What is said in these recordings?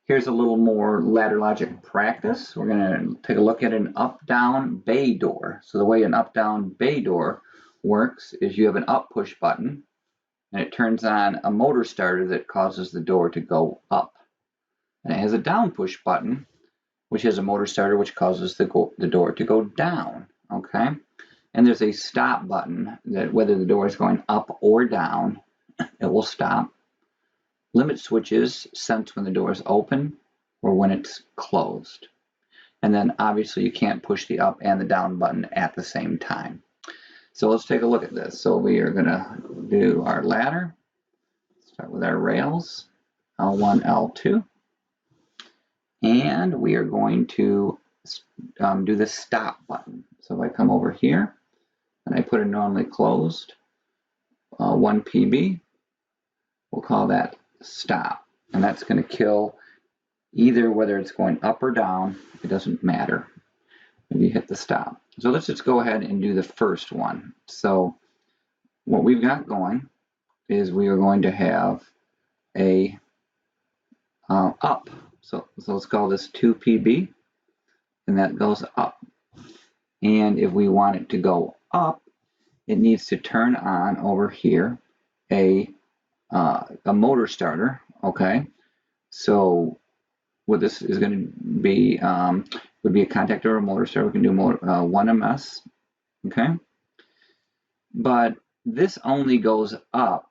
Here's a little more ladder logic practice. We're going to take a look at an up-down bay door. So the way an up-down bay door works is you have an up push button, and it turns on a motor starter that causes the door to go up. And it has a down push button, which has a motor starter which causes the door to go down. Okay? And there's a stop button that whether the door is going up or down, it will stop. Limit switches sense when the door is open or when it's closed. And then obviously you can't push the up and the down button at the same time. So let's take a look at this. So we are going to do our ladder. Start with our rails, L1, L2. And we are going to do the stop button. So if I come over here and I put it normally closed, 1 PB, we'll call that stop, and that's going to kill either whether it's going up or down. It doesn't matter when you hit the stop. So let's just go ahead and do the first one. So what we've got going is we are going to have a up. So let's call this 2 PB, and that goes up. And if we want it to go up, it needs to turn on over here a motor starter. Okay, so what this is going to be would be a contactor or a motor starter. We can do 1 ms. Okay, but this only goes up.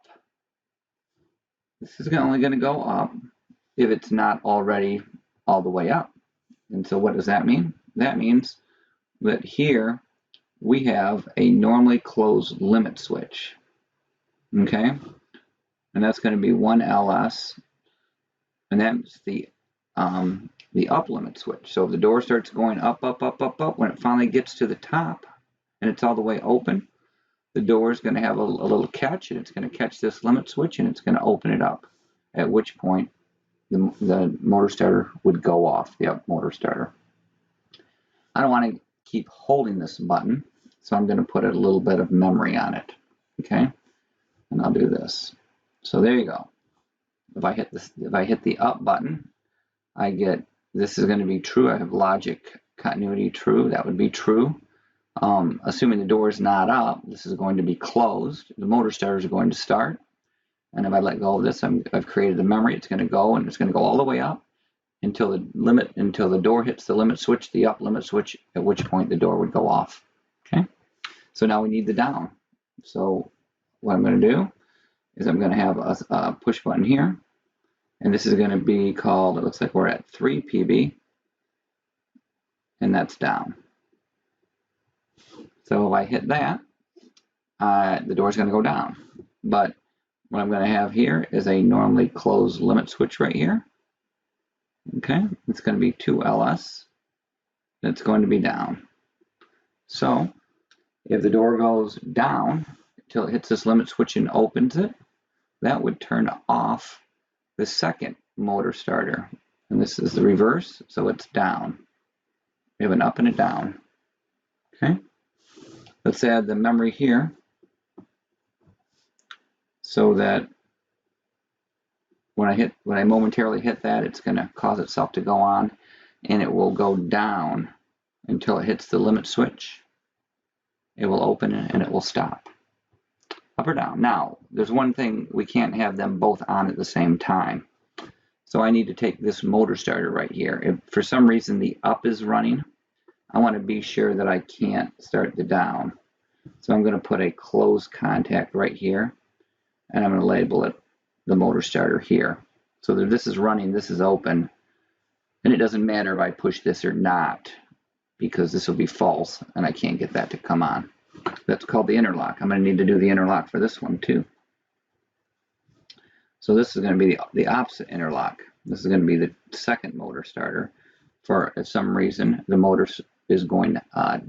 This is only going to go up if it's not already all the way up. And so what does that mean? That means that here we have a normally closed limit switch. Okay, and that's going to be 1 LS, and that's the up limit switch. So if the door starts going up, up, up, up, up, when it finally gets to the top and it's all the way open, the door is going to have a little catch, and it's going to catch this limit switch, and it's going to open it up, at which point the motor starter would go off, the up motor starter. I don't want to keep holding this button, so I'm going to put a little bit of memory on it. Okay, and I'll do this. So there you go. If I hit the up button, I get this is going to be true. I have logic continuity true. That would be true. Assuming the door is not up, this is going to be closed. The motor starters are going to start. And if I let go of this, I've created the memory. It's going to go, and it's going to go all the way up until the door hits the limit switch, the up limit switch, at which point the door would go off. Okay. So now we need the down. So what I'm going to do is I'm going to have a push button here, and this is going to be called, it looks like we're at 3 PB, and that's down. So if I hit that, the door is going to go down. But what I'm going to have here is a normally closed limit switch right here. Okay, it's going to be 2 LS. It's going to be down. So if the door goes down until it hits this limit switch and opens it, that would turn off the second motor starter. And this is the reverse, so it's down. We have an up and a down. Okay, let's add the memory here so that when I momentarily hit that, it's going to cause itself to go on, and it will go down until it hits the limit switch. It will open and it will stop. Up or down. Now, there's one thing, we can't have them both on at the same time. So I need to take this motor starter right here. If for some reason the up is running, I want to be sure that I can't start the down. So I'm going to put a close contact right here, and I'm going to label it the motor starter here. So that this is running, this is open, and it doesn't matter if I push this or not, because this will be false and I can't get that to come on. That's called the interlock. I'm going to need to do the interlock for this one too. So this is going to be the opposite interlock. This is going to be the second motor starter. For some reason the motor is going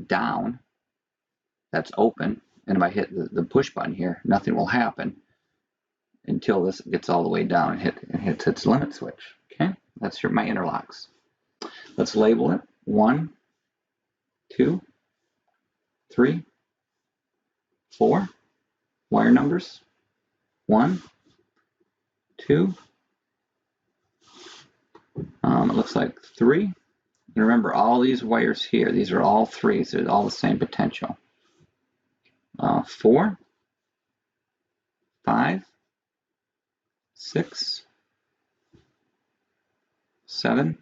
down. That's open, and if I hit the push button here, nothing will happen until this gets all the way down and hits its limit switch. Okay, that's my interlocks. Let's label it 1, 2, 3, 4 wire numbers. 1, 2, It looks like 3. And remember, all these wires here, these are all 3s. They're all the same potential. 4, 5, 6, 7,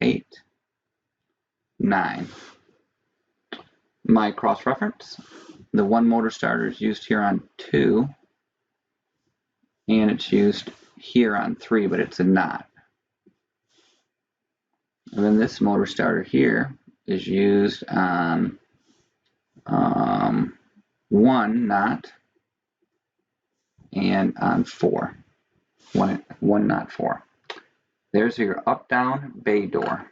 8, 9. My cross-reference, the one motor starter is used here on 2, and it's used here on 3, but it's a knot. And then this motor starter here is used on 1 knot and on 4. One knot 4. There's your up-down bay door.